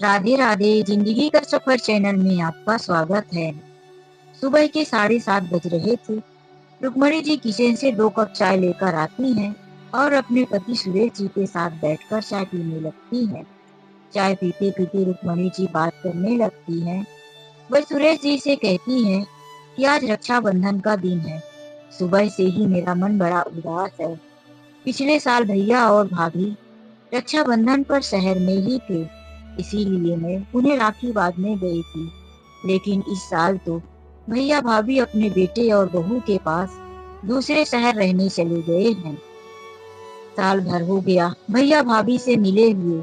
राधे राधे। जिंदगी का सफर चैनल में आपका स्वागत है। सुबह के 7:30 बज रहे थे। रुक्मणी जी किचन से 2 कप चाय लेकर आती हैं और अपने पति सुरेश जी के साथ बैठकर चाय पीने लगती हैं। चाय पीते पीते रुक्मणी जी बात करने लगती हैं। वह सुरेश जी से कहती हैं कि आज रक्षाबंधन का दिन है। सुबह से ही मेरा मन बड़ा उदास है। पिछले साल भैया और भाभी रक्षाबंधन पर शहर में ही थे, इसीलिए मैं उन्हें राखी बांधने गई थी। लेकिन इस साल तो भैया भाभी अपने बेटे और बहू के पास दूसरे शहर रहने चले गए हैं। साल भर हो गया भैया भाभी से मिले हुए।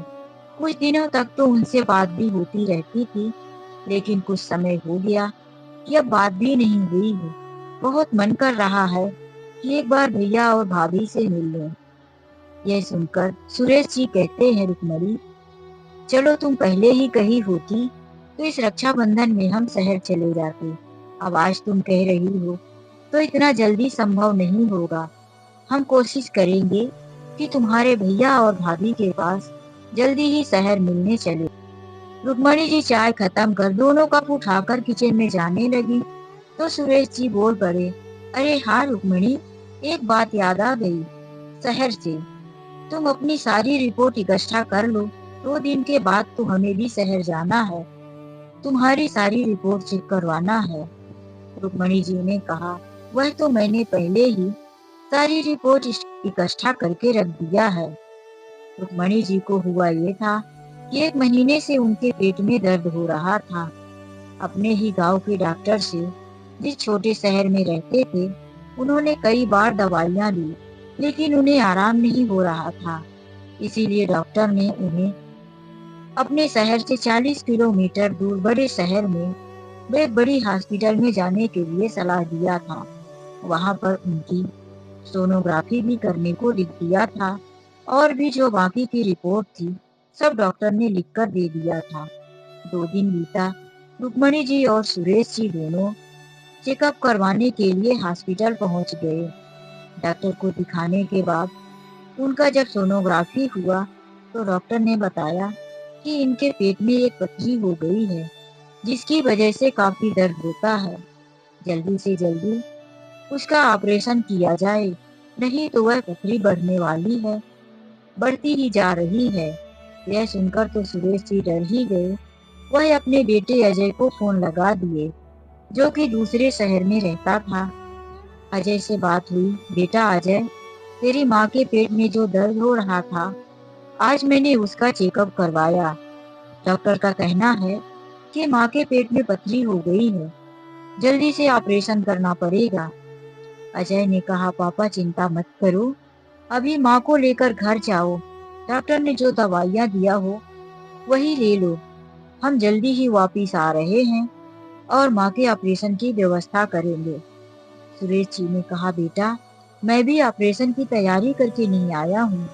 कुछ दिनों तक तो उनसे बात भी होती रहती थी, लेकिन कुछ समय हो गया कि अब बात भी नहीं हुई है। बहुत मन कर रहा है कि एक बार भैया और भाभी से मिल लूं। यह सुनकर सुरेश जी कहते हैं, रुक्मणी, चलो तुम पहले ही कही होती तो इस रक्षाबंधन में हम शहर चले जाते। अब आज तुम कह रही हो तो इतना जल्दी संभव नहीं होगा। हम कोशिश करेंगे कि तुम्हारे भैया और भाभी के पास जल्दी ही शहर मिलने चले। रुक्मणी जी चाय खत्म कर दोनों कप उठाकर किचन में जाने लगी तो सुरेश जी बोल पड़े, अरे हाँ रुक्मणी, एक बात याद आ गई। शहर से तुम अपनी सारी रिपोर्ट इकट्ठा कर लो। 2 दिन के बाद तो हमें भी शहर जाना है। तुम्हारी सारी रिपोर्ट चेक करवाना है। रुक्मणी जी ने कहा, वह तो मैंने पहले ही सारी रिपोर्ट इकट्ठा करके रख दिया है। रुक्मणी जी को हुआ ये था कि 1 महीने से उनके पेट में दर्द हो रहा था। अपने ही गांव के डॉक्टर से, जिस छोटे शहर में रहते थे, उन्होंने कई बार दवाइयां ली, लेकिन उन्हें आराम नहीं हो रहा था। इसीलिए डॉक्टर ने उन्हें अपने शहर से 40 किलोमीटर दूर बड़े शहर में एक बड़ी हॉस्पिटल में जाने के लिए सलाह दिया था। वहां पर उनकी सोनोग्राफी भी करने को लिख दिया था और भी जो बाकी की रिपोर्ट थी सब डॉक्टर ने लिख कर दे दिया था। 2 दिन बीता। रुक्मणी जी और सुरेश जी दोनों चेकअप करवाने के लिए हॉस्पिटल पहुंच गए। डॉक्टर को दिखाने के बाद उनका जब सोनोग्राफी हुआ तो डॉक्टर ने बताया कि इनके पेट में एक पथरी हो गई है, जिसकी वजह से काफी दर्द होता है। जल्दी से जल्दी उसका ऑपरेशन किया जाए, नहीं तो वह पथरी बढ़ने वाली है, बढ़ती ही जा रही है। यह सुनकर तो सुरेश जी डर ही गए। वह अपने बेटे अजय को फोन लगा दिए, जो कि दूसरे शहर में रहता था। अजय से बात हुई, बेटा अजय, तेरी माँ के पेट में जो दर्द हो रहा था, आज मैंने उसका चेकअप करवाया। डॉक्टर का कहना है कि माँ के पेट में पथरी हो गई है, जल्दी से ऑपरेशन करना पड़ेगा। अजय ने कहा, पापा चिंता मत करो, अभी माँ को लेकर घर जाओ। डॉक्टर ने जो दवाइयाँ दिया हो वही ले लो। हम जल्दी ही वापिस आ रहे हैं और माँ के ऑपरेशन की व्यवस्था करेंगे। सुरेश जी ने कहा, बेटा मैं भी ऑपरेशन की तैयारी करके नहीं आया हूँ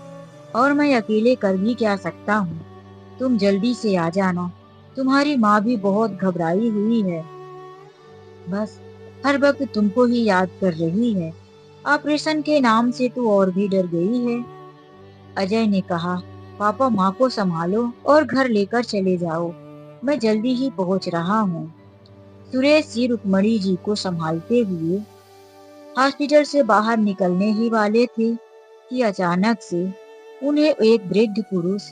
और मैं अकेले कर भी क्या सकता हूँ। तुम जल्दी से आ जाना, तुम्हारी माँ भी बहुत घबराई हुई है, बस हर वक्त तुमको ही याद कर रही है। ऑपरेशन के नाम से तो और भी डर गई है। अजय ने कहा, पापा माँ को संभालो और घर लेकर चले जाओ, मैं जल्दी ही पहुँच रहा हूँ। सुरेश जी रुक्मणी जी को संभालते हुए हॉस्पिटल से बाहर निकलने ही वाले थे कि अचानक से उन्हें एक वृद्ध पुरुष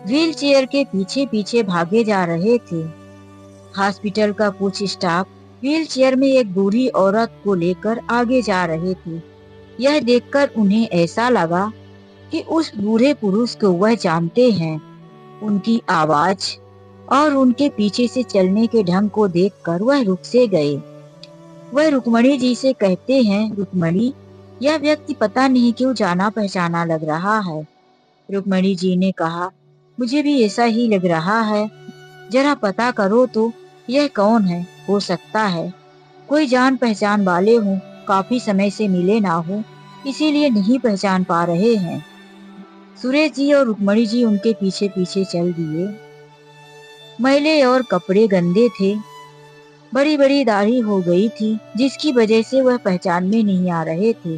व्हील चेयर के पीछे पीछे भागे जा रहे थे। हॉस्पिटल का कुछ स्टाफ व्हील चेयर में एक बूढ़ी औरत को लेकर आगे जा रहे थे। यह देखकर उन्हें ऐसा लगा कि उस बूढ़े पुरुष को वह जानते हैं। उनकी आवाज और उनके पीछे से चलने के ढंग को देखकर वह रुक से गए। वह रुक्मणी जी से कहते हैं, रुक्मणी, यह व्यक्ति पता नहीं क्यों जाना पहचाना लग रहा है। रुक्मणी जी ने कहा, मुझे भी ऐसा ही लग रहा है, जरा पता करो तो यह कौन है। हो सकता है कोई जान पहचान वाले हों, काफी समय से मिले ना हो, इसीलिए नहीं पहचान पा रहे हैं। सुरेश जी और रुक्मणी जी उनके पीछे पीछे चल दिए। मैले और कपड़े गंदे थे, बड़ी बड़ी दाढ़ी हो गई थी, जिसकी वजह से वह पहचान में नहीं आ रहे थे।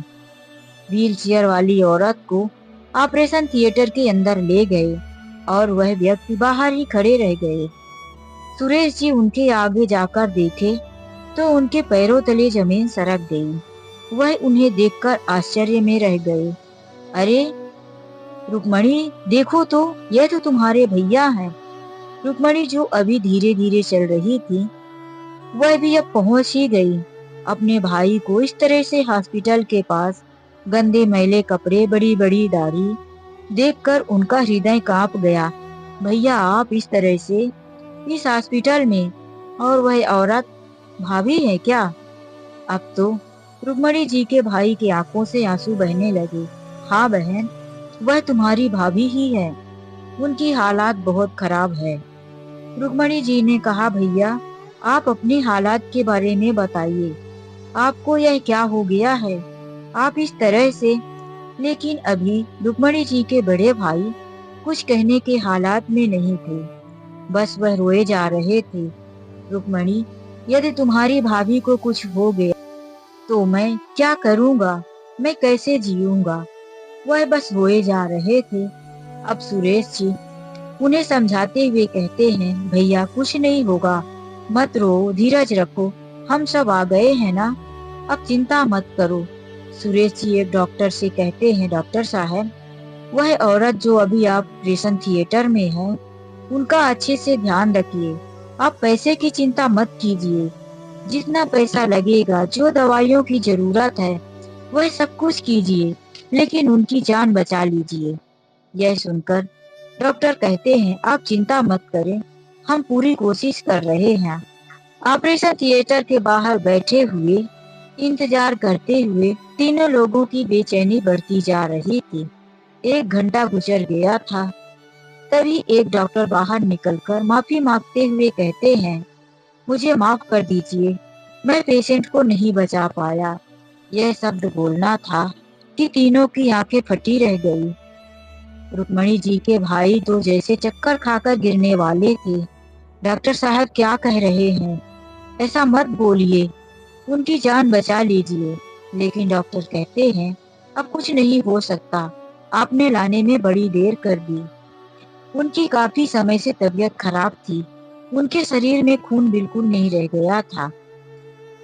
व्हील चेयर वाली औरत को ऑपरेशन थिएटर के अंदर ले गए और वह व्यक्ति बाहर ही खड़े रह गए। सुरेश जी उनके आगे जाकर देखे तो उनके पैरों तले जमीन सरक गई। वह उन्हें देखकर आश्चर्य में रह गए। अरे रुक्मणी, देखो तो, यह तो तुम्हारे भैया हैं। रुक्मणी, जो अभी धीरे धीरे चल रही थी, वह भी अब पहुंच ही गई। अपने भाई को इस तरह से हॉस्पिटल के पास, गंदे मैले कपड़े, बड़ी बड़ी दाढ़ी देखकर उनका हृदय कांप गया। भैया, आप इस तरह से इस हॉस्पिटल में, और वह औरत भाभी है क्या? अब तो रुक्मणी जी के भाई की आंखों से आंसू बहने लगे। हाँ बहन, वह तुम्हारी भाभी ही है। उनकी हालात बहुत खराब है। रुक्मणी जी ने कहा, भैया आप अपनी हालात के बारे में बताइए। आपको यह क्या हो गया है? आप इस तरह से। लेकिन अभी रुक्मणी जी के बड़े भाई कुछ कहने के हालात में नहीं थे। बस वह रोए जा रहे थे। रुक्मणी, यदि तुम्हारी भाभी को कुछ हो गया तो मैं क्या करूँगा? मैं कैसे जीऊँगा? वह बस रोए जा रहे थे। अब सुरेश जी उन्हें समझाते हुए कहते हैं, भैया कुछ नहीं होगा, मत रो, धीरज रखो, हम सब आ गए हैं ना, अब चिंता मत करो। सुरेश जी एक डॉक्टर से कहते हैं, डॉक्टर साहब, वह औरत जो अभी ऑपरेशन थिएटर में है, उनका अच्छे से ध्यान रखिए। आप पैसे की चिंता मत कीजिए। जितना पैसा लगेगा, जो दवाइयों की जरूरत है, वह सब कुछ कीजिए, लेकिन उनकी जान बचा लीजिए। यह सुनकर डॉक्टर कहते हैं, आप चिंता मत करें, हम पूरी कोशिश कर रहे हैं। ऑपरेशन थिएटर के बाहर बैठे हुए, इंतजार करते हुए तीनों लोगों की बेचैनी बढ़ती जा रही थी। 1 घंटा गुजर गया था। तभी एक डॉक्टर बाहर निकलकर माफी मांगते हुए कहते हैं, मुझे माफ कर दीजिए, मैं पेशेंट को नहीं बचा पाया। यह शब्द बोलना था कि तीनों की आंखें फटी रह गई। रुक्मणी जी के भाई तो जैसे चक्कर खाकर गिरने वाले थे। डॉक्टर साहब क्या कह रहे हैं? ऐसा मत बोलिए, उनकी जान बचा लीजिए। लेकिन डॉक्टर कहते हैं, अब कुछ नहीं हो सकता, आपने लाने में बड़ी देर कर दी। उनकी काफी समय से तबीयत खराब थी। उनके शरीर में खून बिल्कुल नहीं रह गया था।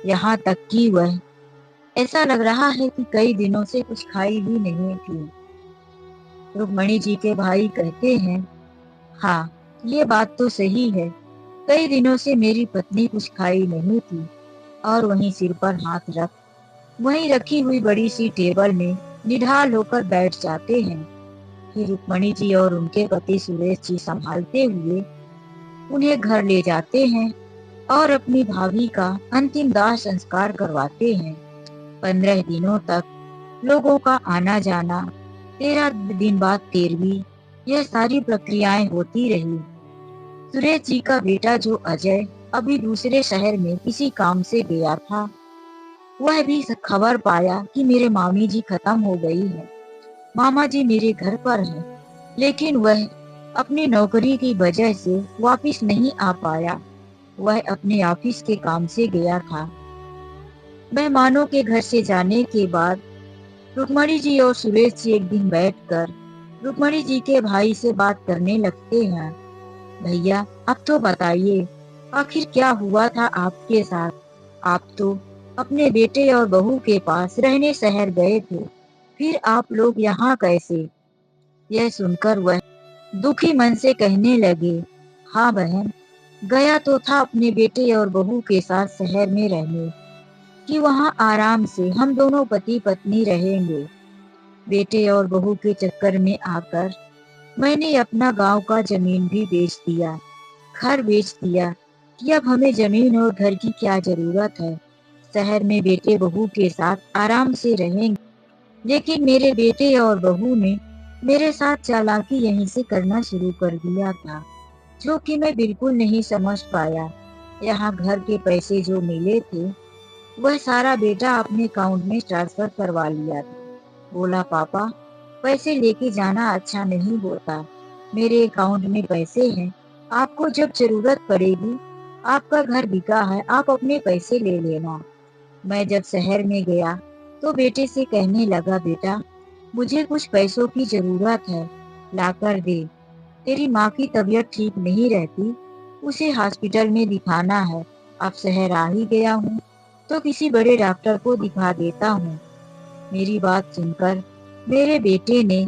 यहाँ तक कि वह, ऐसा लग रहा है कि कई दिनों से कुछ खाई भी नहीं थी। रुक्मणी जी के भाई कहते हैं, हाँ, ये बात तो सही है, कई दिनों से मेरी पत्नी कुछ खाई नहीं थी। और वहीं सिर पर हाथ रख वहीं रखी हुई बड़ी सी टेबल में निढाल होकर बैठ जाते हैं। फिर रुक्मणी जी और उनके पति सुरेश जी संभालते हुए उन्हें घर ले जाते हैं और अपनी भाभी का अंतिम दाह संस्कार करवाते हैं। 15 दिनों तक लोगों का आना जाना, 13 दिन बाद 13वीं, यह सारी प्रक्रियाएं होती रही। सुरेश जी का बेटा जो अजय अभी दूसरे शहर में किसी काम से गया था, वह भी खबर पाया कि मेरे मामी जी खत्म हो गई है। मामा जी मेरे घर पर हैं, लेकिन वह अपनी नौकरी की वजह से वापस नहीं आ पाया। वह अपने ऑफिस के काम से गया था। मेहमानों के घर से जाने के बाद रुक्मणी जी और सुरेश जी एक दिन बैठकर रुक्मणी जी के भाई से बात करने लगते हैं। भैया, अब तो बताइए, आखिर क्या हुआ था आपके साथ? आप तो अपने बेटे और बहू के पास रहने शहर गए थे, फिर आप लोग यहाँ कैसे? यह सुनकर वह दुखी मन से कहने लगे, हाँ बहन, गया तो था अपने बेटे और बहू के साथ शहर में रहने, कि वहाँ आराम से हम दोनों पति पत्नी रहेंगे। बेटे और बहू के चक्कर में आकर मैंने अपना गांव का जमीन भी बेच दिया, घर बेच दिया, कि अब हमें जमीन और घर की क्या जरूरत है। शहर में बेटे बहू के साथ आराम से रहेंगे। लेकिन मेरे बेटे और बहू ने मेरे साथ चालाकी यहीं से करना शुरू कर दिया था, जो कि मैं बिल्कुल नहीं समझ पाया। यहाँ घर के पैसे जो मिले थे, वह सारा बेटा अपने अकाउंट में ट्रांसफर करवा लिया था। बोला, पापा, पैसे लेके जाना अच्छा नहीं होता, मेरे अकाउंट में पैसे हैं, आपको जब जरूरत पड़ेगी, आपका घर बिका है, आप अपने पैसे ले लेना। मैं जब शहर में गया तो बेटे से कहने लगा, बेटा, मुझे कुछ पैसों की जरूरत है, ला कर दे। तेरी माँ की तबीयत ठीक नहीं रहती, उसे हॉस्पिटल में दिखाना है। अब शहर आ ही गया हूँ तो किसी बड़े डॉक्टर को दिखा देता हूँ। मेरी बात सुनकर मेरे बेटे ने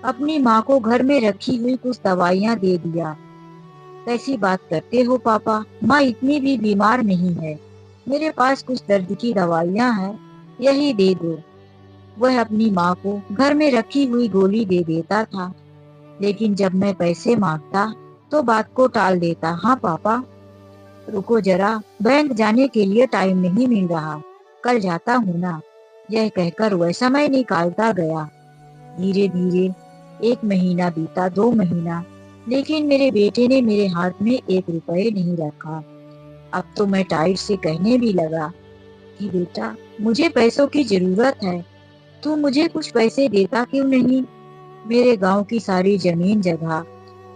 अपनी माँ को घर में रखी हुई कुछ दवाइयाँ दे दिया। कैसी बात करते हो पापा, माँ इतनी भी बीमार नहीं है। मेरे पास कुछ दर्द की दवाइयाँ हैं, यही दे दो। वह अपनी माँ को घर में रखी हुई गोली दे देता था, लेकिन जब मैं पैसे मांगता तो बात को टाल देता। हाँ पापा, रुको जरा, बैंक जाने के लिए टाइम नहीं मिल रहा, कल जाता हूँ ना। यह कहकर वह समय निकालता गया। धीरे धीरे 1 महीना बीता, 2 महीना, लेकिन मेरे बेटे ने मेरे हाथ में 1 रुपए नहीं रखा। अब तो मैं टाइट से कहने भी लगा कि बेटा, मुझे पैसों की जरूरत है, तू मुझे कुछ पैसे देता क्यों नहीं। मेरे गांव की सारी जमीन जगह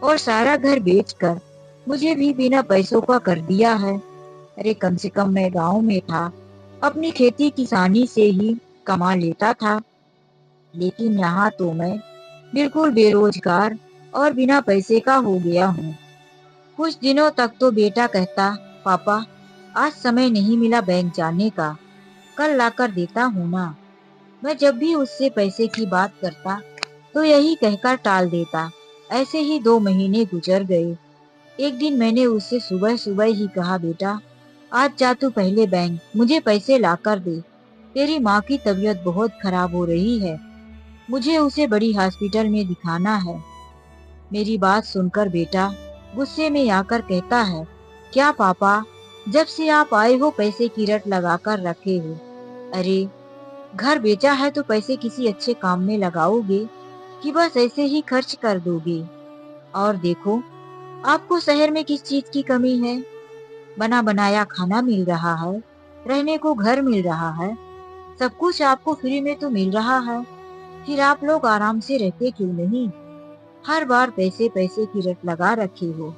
और सारा घर बेचकर मुझे भी बिना पैसों का कर दिया है। अरे कम से कम मैं गांव में था, अपनी खेती किसानी से ही कमा लेता था, लेकिन यहाँ तो मैं बिल्कुल बेरोजगार और बिना पैसे का हो गया हूँ। कुछ दिनों तक तो बेटा कहता, पापा आज समय नहीं मिला बैंक जाने का, कल लाकर देता हूँ ना। मैं जब भी उससे पैसे की बात करता तो यही कहकर टाल देता। ऐसे ही 2 महीने गुजर गए। एक दिन मैंने उससे सुबह सुबह ही कहा, बेटा आज जा तू पहले बैंक, मुझे पैसे लाकर दे। तेरी माँ की तबीयत बहुत खराब हो रही है, मुझे उसे बड़ी हॉस्पिटल में दिखाना है। मेरी बात सुनकर बेटा गुस्से में आकर कहता है, क्या पापा, जब से आप आए हो पैसे की रट लगाकर रखे हो। अरे घर बेचा है तो पैसे किसी अच्छे काम में लगाओगे कि बस ऐसे ही खर्च कर दोगे। और देखो, आपको शहर में किस चीज की कमी है, बना बनाया खाना मिल रहा है, रहने को घर मिल रहा है, सब कुछ आपको फ्री में तो मिल रहा है, फिर आप लोग आराम से रहते क्यों नहीं। हर बार पैसे पैसे की रट लगा रखे हो।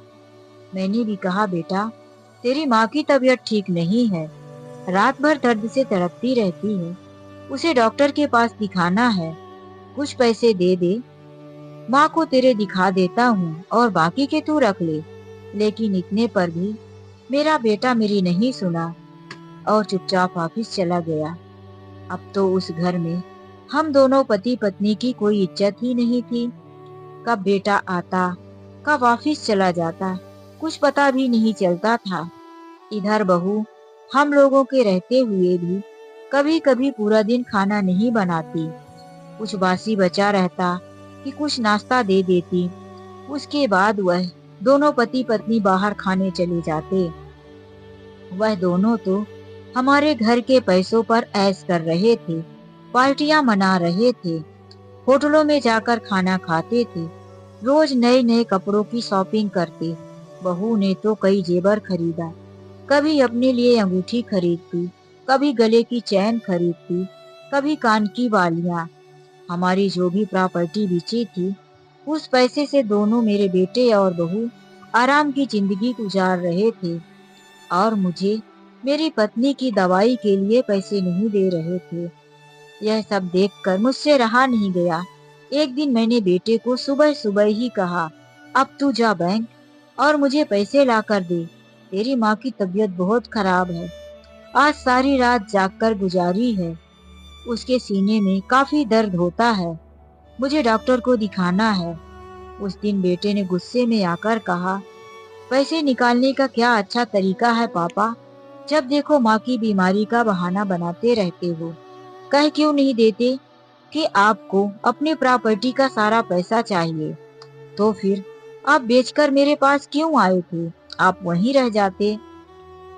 मैंने भी कहा, बेटा तेरी माँ की तबीयत ठीक नहीं है, रात भर दर्द से तड़पती रहती है, उसे डॉक्टर के पास दिखाना है, कुछ पैसे दे दे, माँ को तेरे दिखा देता हूँ और बाकी के तू रख ले। लेकिन इतने पर भी मेरा बेटा मेरी नहीं सुना और चुपचाप ऑफिस चला गया। अब तो उस घर में हम दोनों पति पत्नी की कोई इज्जत ही नहीं थी। कब बेटा आता, कब ऑफिस चला जाता, कुछ पता भी नहीं चलता था। इधर बहू हम लोगों के रहते हुए भी कभी कभी पूरा दिन खाना नहीं बनाती, कुछ बासी बचा रहता कि कुछ नाश्ता दे देती। उसके बाद वह दोनों पति पत्नी बाहर खाने चले जाते। वह दोनों तो हमारे घर के पैसों पर ऐश कर रहे थे, पार्टियां मना रहे थे, होटलों में जाकर खाना खाते थे, रोज नए नए कपड़ों की शॉपिंग करते। बहू ने तो कई जेवर खरीदा, कभी अपने लिए अंगूठी खरीदती, कभी गले की चैन खरीदती, कभी कान की बालियां। हमारी जो भी प्रॉपर्टी बिची थी, उस पैसे से दोनों मेरे बेटे और बहू आराम की जिंदगी गुजार रहे थे, और मुझे मेरी पत्नी की दवाई के लिए पैसे नहीं दे रहे थे। यह सब देखकर मुझसे रहा नहीं गया। एक दिन मैंने बेटे को सुबह सुबह ही कहा, अब तू जा बैंक और मुझे पैसे ला कर दे, तेरी माँ की तबीयत बहुत खराब है, आज सारी रात जागकर गुजारी है, उसके सीने में काफी दर्द होता है, मुझे डॉक्टर को दिखाना है। उस दिन बेटे ने गुस्से में आकर कहा, पैसे निकालने का क्या अच्छा तरीका है पापा, जब देखो माँ की बीमारी का बहाना बनाते रहते हो। कह क्यों नहीं देते कि आपको अपनी प्रॉपर्टी का सारा पैसा चाहिए, तो फिर आप बेचकर मेरे पास क्यों आए थे, आप वहीं रह जाते।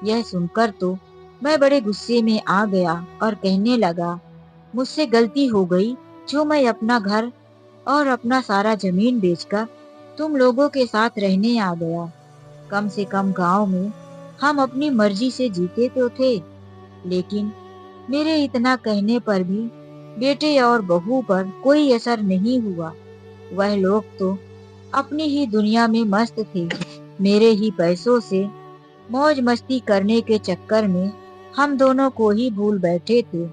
यह सुनकर तो मैं बड़े गुस्से में आ गया और कहने लगा, मुझसे गलती हो गई जो मैं अपना घर और अपना सारा जमीन बेचकर तुम लोगों के साथ रहने आ गया। कम से कम गांव में हम अपनी मर्जी से जीते तो थे, लेकिन मेरे इतना कहने पर भी बेटे और बहू पर कोई असर नहीं हुआ। वह लोग तो अपनी ही दुनिया में मस्त थे। मेरे ही पैसों से मौज मस्ती करने के चक्कर में हम दोनों को ही भूल बैठे थे।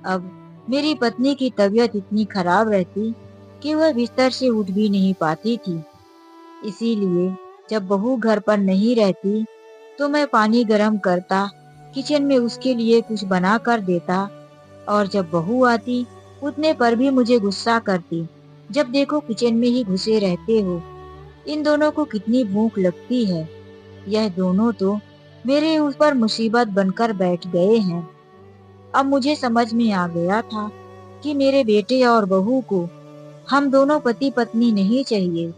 अब मेरी पत्नी की तबीयत इतनी खराब रहती कि वह बिस्तर से उठ भी नहीं पाती थी। इसीलिए जब बहू घर पर नहीं रहती तो मैं पानी गर्म करता, किचन में उसके लिए कुछ बना कर देता, और जब बहू आती उतने पर भी मुझे गुस्सा करती। जब देखो किचन में ही घुसे रहते हो, इन दोनों को कितनी भूख लगती है। यह दोनों तो मेरे ऊपर मुसीबत बनकर बैठ गए हैं। अब मुझे समझ में आ गया था कि मेरे बेटे और बहू को हम दोनों पति पत्नी नहीं चाहिए,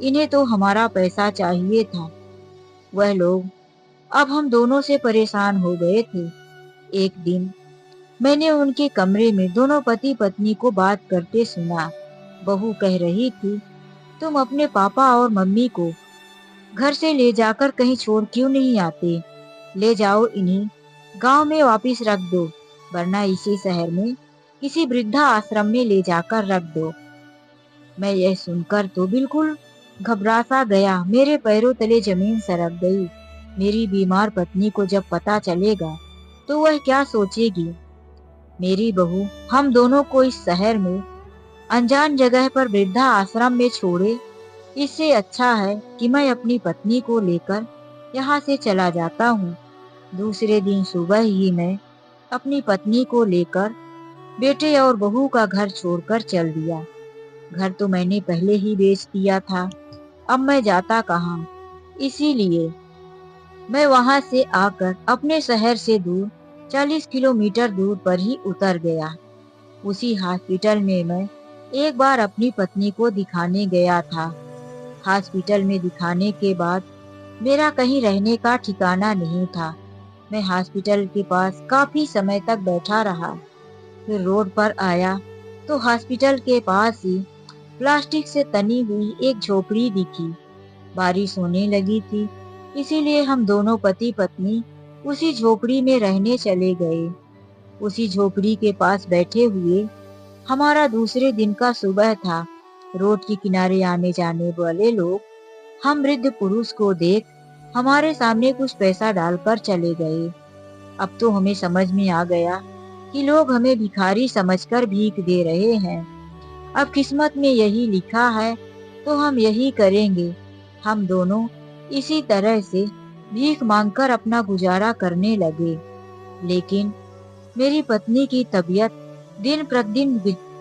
इन्हें तो हमारा पैसा चाहिए था। वह लोग अब हम दोनों से परेशान हो गए थे। एक दिन मैंने उनके कमरे में दोनों पति पत्नी को बात करते सुना। बहू कह रही थी, तुम अपने पापा और मम्मी को घर से ले जाकर कहीं छोड़ क्यों नहीं आते? ले जाओ, इन्हें गांव में वापस रख दो, वरना इसी शहर में किसी वृद्धा आश्रम में ले जाकर रख दो। मैं यह सुनकर तो बिल्कुल घबरा सा गया। मेरे पैरों तले जमीन सरक गई। मेरी बीमार पत्नी को जब पता चलेगा तो वह क्या सोचेगी? मेरी बहू हम दोनों को इस शहर में अनजान जगह पर वृद्धा आश्रम में छोड़े, इससे अच्छा है कि मैं अपनी पत्नी को लेकर यहाँ से चला जाता हूँ। दूसरे दिन सुबह ही मैं अपनी पत्नी को लेकर बेटे और बहू का घर छोड़कर चल दिया। घर तो मैंने पहले ही बेच दिया था, अब मैं जाता कहाँ? इसीलिए मैं वहां से आकर अपने शहर से दूर 40 किलोमीटर दूर पर ही उतर गया। उसी हॉस्पिटल में मैं एक बार अपनी पत्नी को दिखाने गया था। हॉस्पिटल में दिखाने के बाद मेरा कहीं रहने का ठिकाना नहीं था। मैं हॉस्पिटल के पास काफी समय तक बैठा रहा। फिर रोड पर आया तो हॉस्पिटल के पास ही प्लास्टिक से तनी हुई एक झोपड़ी दिखी। बारिश होने लगी थी, इसीलिए हम दोनों पति पत्नी उसी झोपड़ी में रहने चले गए। उसी झोपड़ी के पास बैठे हुए हमारा दूसरे दिन का सुबह था। रोड के किनारे आने जाने वाले लोग हम वृद्ध पुरुष को देख हमारे सामने कुछ पैसा डालकर चले गए। अब तो हमें समझ में आ गया कि लोग हमें भिखारी समझकर भीख दे रहे हैं। अब किस्मत में यही लिखा है तो हम यही करेंगे। हम दोनों इसी तरह से भीख मांगकर अपना गुजारा करने लगे। लेकिन मेरी पत्नी की तबीयत दिन प्रतिदिन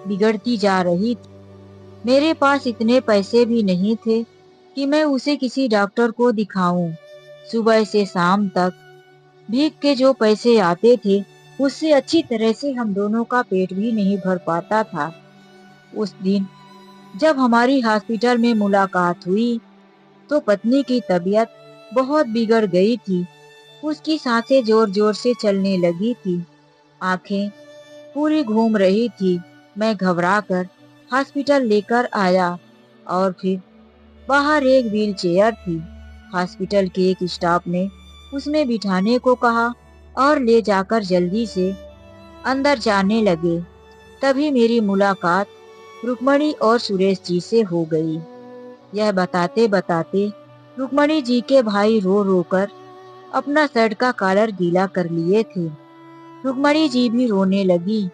बिगड़ती जा रही थी। मेरे पास इतने पैसे भी नहीं थे कि मैं उसे किसी डॉक्टर को दिखाऊं। सुबह से शाम तक भीख के जो पैसे आते थे उससे अच्छी तरह से हम दोनों का पेट भी नहीं भर पाता था। उस दिन जब हमारी हॉस्पिटल में मुलाकात हुई तो पत्नी की तबीयत बहुत बिगड़ गई थी। उसकी सांसें जोर जोर से चलने लगी थी, आंखें पूरी घूम रही थी। मैं घबराकर हॉस्पिटल लेकर आया और फिर बाहर एक व्हील चेयर थी। हॉस्पिटल के एक स्टाफ ने उसमें बिठाने को कहा और ले जाकर जल्दी से अंदर जाने लगे। तभी मेरी मुलाकात रुक्मणी और सुरेश जी से हो गई। यह बताते बताते रुक्मणी जी के भाई रो रो कर अपना शर्ट का कॉलर गीला कर लिए थे। रुक्मणी जी भी रोने लगी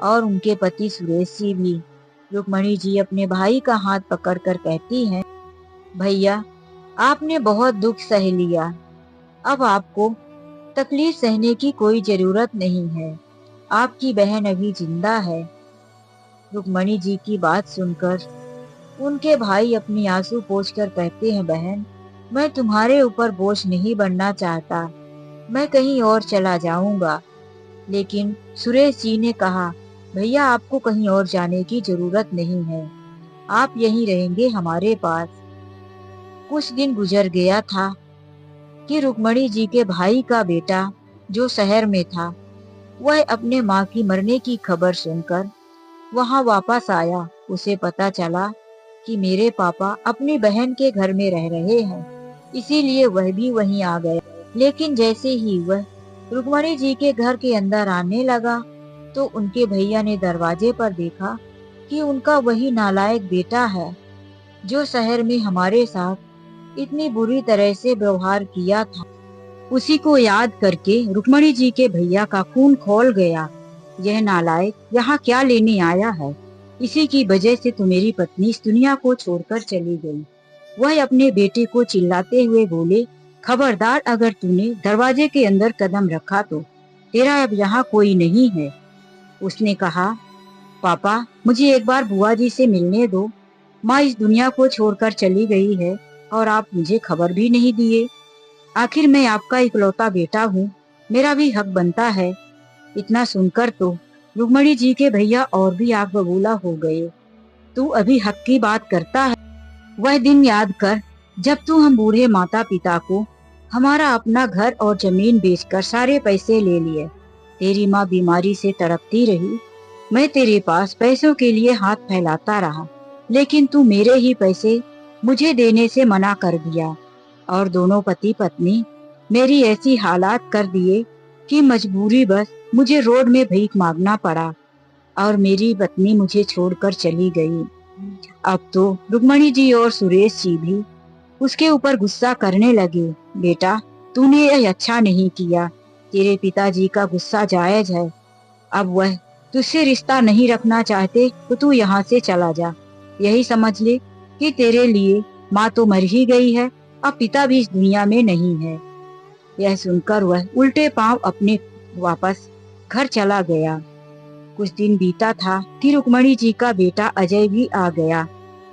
और उनके पति सुरेश जी भी। रुक्मणी जी अपने भाई का हाथ पकड़कर कहती हैं, भैया आपने बहुत दुख सह लिया, अब आपको तकलीफ सहने की कोई जरूरत नहीं है, आपकी बहन अभी जिंदा है। रुक्मणी जी की बात सुनकर उनके भाई अपनी आंसू पोंछकर कहते हैं, बहन मैं तुम्हारे ऊपर बोझ नहीं बनना चाहता, मैं कहीं और चला जाऊंगा। लेकिन सुरेश जी ने कहा, भैया आपको कहीं और जाने की जरूरत नहीं है, आप यहीं रहेंगे हमारे पास। कुछ दिन गुजर गया था कि रुक्मणी जी के भाई का बेटा जो शहर में था वह अपने माँ की मरने की खबर सुनकर वहां वापस आया। उसे पता चला कि मेरे पापा अपनी बहन के घर में रह रहे हैं, इसीलिए वह भी वहीं आ गया। लेकिन जैसे ही वह रुक्मणी जी के घर के अंदर आने लगा तो उनके भैया ने दरवाजे पर देखा कि उनका वही नालायक बेटा है जो शहर में हमारे साथ इतनी बुरी तरह से व्यवहार किया था। उसी को याद करके रुक्मणी जी के भैया का खून खौल गया। यह नालायक यहाँ क्या लेने आया है? इसी की वजह से तो मेरी पत्नी इस दुनिया को छोड़कर चली गई। वह अपने बेटे को चिल्लाते हुए बोले, खबरदार, अगर तूने दरवाजे के अंदर कदम रखा तो तेरा अब यहाँ कोई नहीं है। उसने कहा, पापा, मुझे एक बार बुआ जी से मिलने दो। माँ इस दुनिया को छोड़कर चली गई है और आप मुझे खबर भी नहीं दिए। आखिर मैं आपका इकलौता बेटा हूँ, मेरा भी हक बनता है। इतना सुनकर तो रुक्मणी जी के भैया और भी आग बबूला हो गए। तू अभी हक की बात करता है? वह दिन याद कर जब तू हम बूढ़े माता पिता को हमारा अपना घर और जमीन बेचकर सारे पैसे ले लिए। तेरी माँ बीमारी से तड़पती रही, मैं तेरे पास पैसों के लिए हाथ फैलाता रहा, लेकिन तू मेरे ही पैसे मुझे देने से मना कर दिया और दोनों पति पत्नी मेरी ऐसी हालात कर दिए कि मजबूरी बस मुझे रोड में भीख मांगना पड़ा और मेरी पत्नी मुझे छोड़कर चली गई। अब तो रुक्मणी जी और सुरेश जी भी उसके ऊपर गुस्सा करने लगे। बेटा, तूने यह अच्छा नहीं किया। तेरे पिताजी का गुस्सा जायज है। अब वह तुझसे रिश्ता नहीं रखना चाहते तो तू यहाँ से चला जा। यही समझ ले कि तेरे लिए माँ तो मर ही गई है, अब पिता भी इस दुनिया में नहीं है। यह सुनकर वह उल्टे पांव अपने वापस घर चला गया। कुछ दिन बीता था कि रुक्मणी जी का बेटा अजय भी आ गया।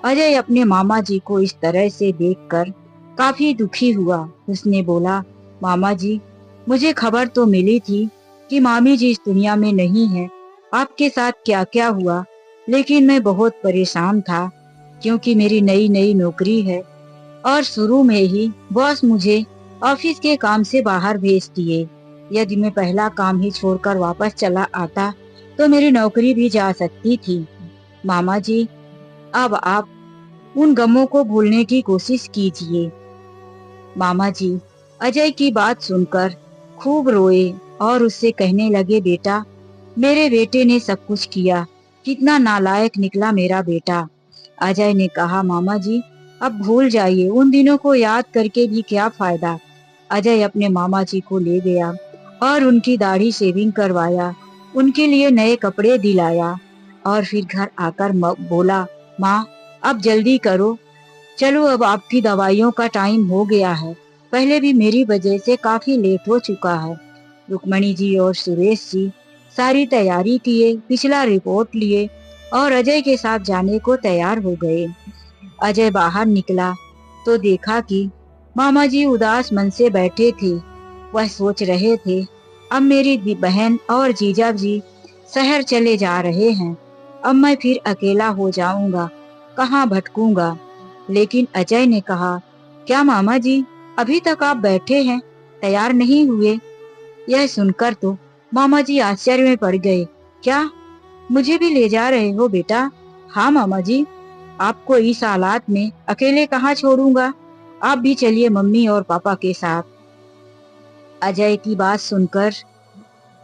अजय अपने मामा जी को इस तरह से देखकर काफी दुखी हुआ। उसने बोला, मामा जी, मुझे खबर तो मिली थी कि मामी जी इस दुनिया में नहीं है। आपके साथ क्या क्या हुआ, लेकिन मैं बहुत परेशान था क्योंकि मेरी नई नई नौकरी है और शुरू में ही बॉस मुझे ऑफिस के काम से बाहर भेज दिए। यदि मैं पहला काम ही छोड़कर वापस चला आता तो मेरी नौकरी भी जा सकती थी। मामा जी, अब आप उन गमों को भूलने की कोशिश कीजिए। मामा जी अजय की बात सुनकर खूब रोए और उससे कहने लगे, बेटा, मेरे बेटे ने सब कुछ किया, कितना नालायक निकला मेरा बेटा। अजय ने कहा, मामा जी, अब भूल जाइए, उन दिनों को याद करके भी क्या फायदा। अजय अपने मामा जी को ले गया और उनकी दाढ़ी शेविंग करवाया, उनके लिए नए कपड़े दिलाया और फिर घर आकर बोला, माँ, अब जल्दी करो, चलो अब आपकी दवाइयों का टाइम हो गया है। पहले भी मेरी वजह से काफी लेट हो चुका है। रुक्मणी जी और सुरेश जी सारी तैयारी किए, पिछला रिपोर्ट लिए और अजय के साथ जाने को तैयार हो गए। अजय बाहर निकला तो देखा कि मामा जी उदास मन से बैठे थे। वह सोच रहे थे, अब मेरी बहन और जीजा जी शहर चले जा रहे हैं, अब मैं फिर अकेला हो जाऊंगा, कहाँ भटकूंगा। लेकिन अजय ने कहा, क्या मामा जी, अभी तक आप बैठे हैं, तैयार नहीं हुए? यह सुनकर तो मामा जी आश्चर्य में पड़ गए। क्या मुझे भी ले जा रहे हो बेटा? हाँ मामा जी, आपको इस हालात में अकेले कहाँ छोड़ूंगा, आप भी चलिए मम्मी और पापा के साथ। अजय की बात सुनकर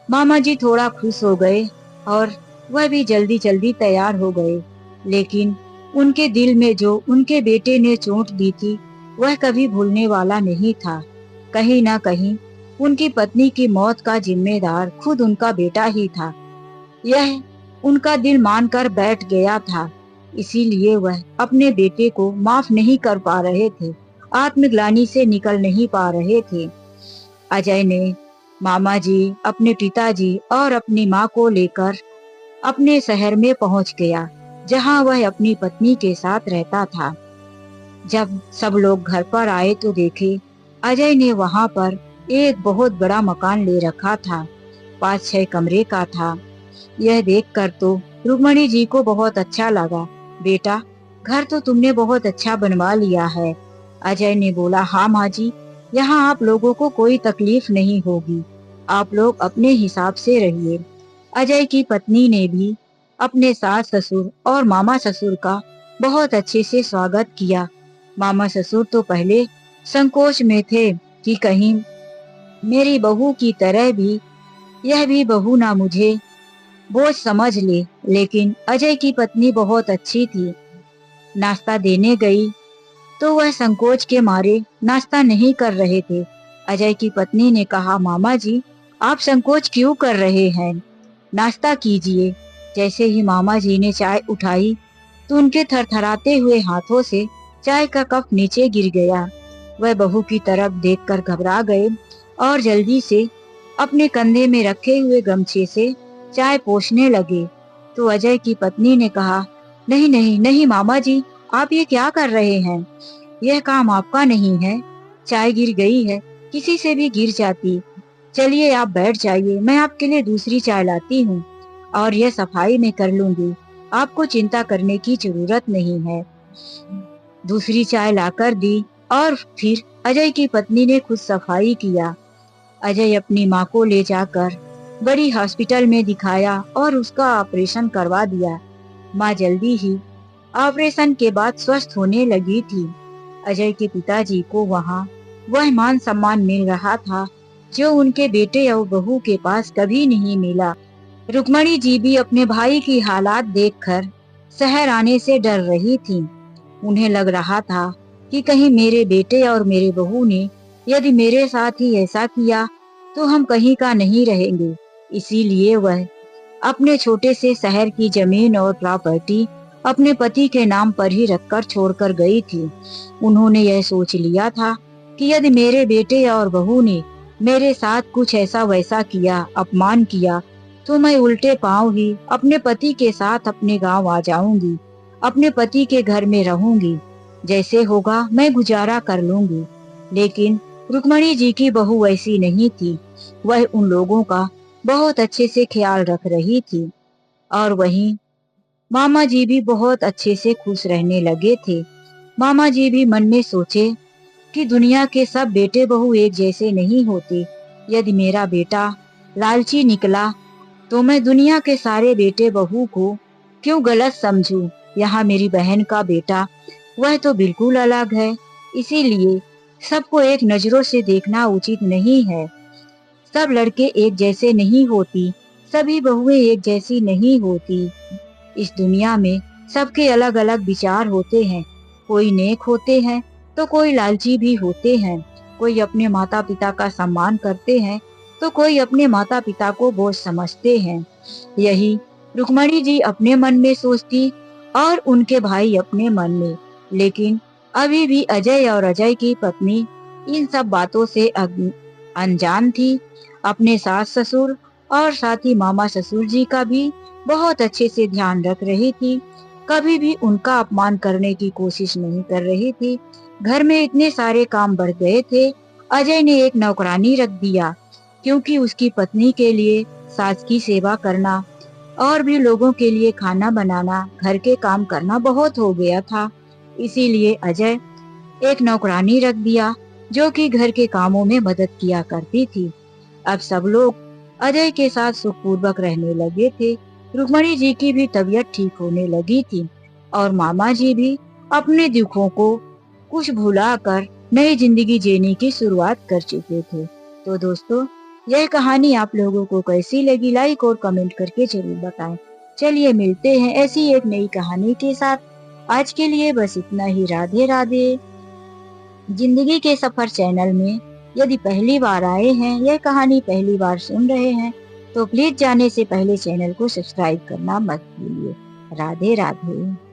मामा जी थोड़ा खुश हो गए और वह भी जल्दी जल्दी तैयार हो गए। लेकिन उनके दिल में जो उनके बेटे ने चोट दी थी वह कभी भूलने वाला नहीं था। कहीं ना कहीं उनकी पत्नी की मौत का जिम्मेदार खुद उनका बेटा ही था। यह उनका दिल मानकर बैठ गया था, इसीलिए वह अपने बेटे को माफ नहीं कर पा रहे थे, आत्मग्लानि से निकल नहीं पा रहे थे। अजय ने मामा जी, अपने पिताजी और अपनी माँ को लेकर अपने शहर में पहुंच गया, जहां वह अपनी पत्नी के साथ रहता था। जब सब लोग घर पर आए तो देखे अजय ने वहां पर एक बहुत बड़ा मकान ले रखा था, 5-6 कमरे का था। यह देखकर तो रुक्मणी जी को बहुत अच्छा लगा। बेटा, घर तो तुमने बहुत अच्छा बनवा लिया है। अजय ने बोला, हाँ माँ जी, यहाँ आप लोगों को कोई तकलीफ नहीं होगी, आप लोग अपने हिसाब से रहिए। अजय की पत्नी ने भी अपने सास ससुर और मामा ससुर का बहुत अच्छे से स्वागत किया। मामा ससुर तो पहले संकोच में थे कि कहीं मेरी बहू की तरह भी यह भी बहू ना मुझे बोझ समझ ले, लेकिन अजय की पत्नी बहुत अच्छी थी। नाश्ता देने गई तो वह संकोच के मारे नाश्ता नहीं कर रहे थे। अजय की पत्नी ने कहा, मामा जी, आप संकोच क्यों कर रहे हैं, नाश्ता कीजिए। जैसे ही मामा जी ने चाय उठाई तो उनके थरथराते हुए हाथों से चाय का कप नीचे गिर गया। वह बहू की तरफ देखकर घबरा गए और जल्दी से अपने कंधे में रखे हुए गमछे से चाय पोंछने लगे। तो अजय की पत्नी ने कहा, नहीं नहीं नहीं मामा जी, आप ये क्या कर रहे हैं? यह काम आपका नहीं है। चाय गिर गई है, किसी से भी गिर जाती। चलिए आप बैठ जाइए, मैं आपके लिए दूसरी चाय लाती हूँ और यह सफाई में कर लूंगी। आपको चिंता करने की जरूरत नहीं है। दूसरी चाय लाकर दी और फिर अजय की पत्नी ने खुद सफाई किया। अजय अपनी माँ को ले जाकर बड़ी हॉस्पिटल में दिखाया और उसका ऑपरेशन करवा दिया। माँ जल्दी ही ऑपरेशन के बाद स्वस्थ होने लगी थी। अजय के पिताजी को वहाँ वह मान सम्मान मिल रहा था जो उनके बेटे और बहू के पास कभी नहीं मिला। रुक्मणी जी भी अपने भाई की हालात देखकर शहर आने से डर रही थी। उन्हें लग रहा था कि कहीं मेरे बेटे और मेरे बहू ने यदि मेरे साथ ही ऐसा किया तो हम कहीं का नहीं रहेंगे। इसीलिए वह अपने छोटे से शहर की जमीन और प्रॉपर्टी अपने पति के नाम पर ही रखकर छोड़कर गई थी। उन्होंने यह सोच लिया था कि यदि मेरे बेटे और बहू ने मेरे साथ कुछ ऐसा वैसा किया, अपमान किया, तो मैं उल्टे पांव ही अपने पति के साथ अपने गांव आ जाऊंगी, अपने पति के घर में रहूंगी। जैसे होगा मैं गुजारा कर लूंगी। लेकिन रुक्मणी जी की बहू ऐसी नहीं थी। वह उन लोगों का बहुत अच्छे से ख्याल रख रही थी और वहीं मामा जी भी बहुत अच्छे से खुश रहने लगे थे। मामा जी भी मन में सोचे कि दुनिया के सब बेटे बहू एक जैसे नहीं होते। यदि मेरा बेटा लालची निकला तो मैं दुनिया के सारे बेटे बहू को क्यों गलत समझूं। यहाँ मेरी बहन का बेटा, वह तो बिल्कुल अलग है। इसीलिए सबको एक नजरों से देखना उचित नहीं है। सब लड़के एक जैसे नहीं होती, सभी बहुएं एक जैसी नहीं होती। इस दुनिया में सबके अलग अलग विचार होते हैं। कोई नेक होते हैं तो कोई लालची भी होते हैं। कोई अपने माता पिता का सम्मान करते हैं तो कोई अपने माता पिता को बोझ समझते हैं। यही रुक्मणी जी अपने मन में सोचती और उनके भाई अपने मन में। लेकिन अभी भी अजय और अजय की पत्नी इन सब बातों से अनजान थी। अपने सास ससुर और साथ ही मामा ससुर जी का भी बहुत अच्छे से ध्यान रख रही थी। कभी भी उनका अपमान करने की कोशिश नहीं कर रही थी। घर में इतने सारे काम बढ़ गए थे। अजय ने एक नौकरानी रख दिया क्योंकि उसकी पत्नी के लिए सास की सेवा करना और भी लोगों के लिए खाना बनाना, घर के काम करना बहुत हो गया था। इसीलिए अजय एक नौकरानी रख दिया जो कि घर के कामों में मदद किया करती थी। अब सब लोग अजय के साथ सुखपूर्वक रहने लगे थे। रुक्मणी जी की भी तबीयत ठीक होने लगी थी और मामा जी भी अपने दुखों को कुछ भुलाकर नई जिंदगी जीने की शुरुआत कर चुके थे। तो दोस्तों, यह कहानी आप लोगों को कैसी लगी, लाइक और कमेंट करके जरूर बताएं। चलिए मिलते हैं ऐसी एक नई कहानी के साथ। आज के लिए बस इतना ही। राधे राधे। जिंदगी के सफर चैनल में यदि पहली बार आए हैं, यह कहानी पहली बार सुन रहे हैं, तो प्लीज जाने से पहले चैनल को सब्सक्राइब करना मत भूलिए। राधे राधे।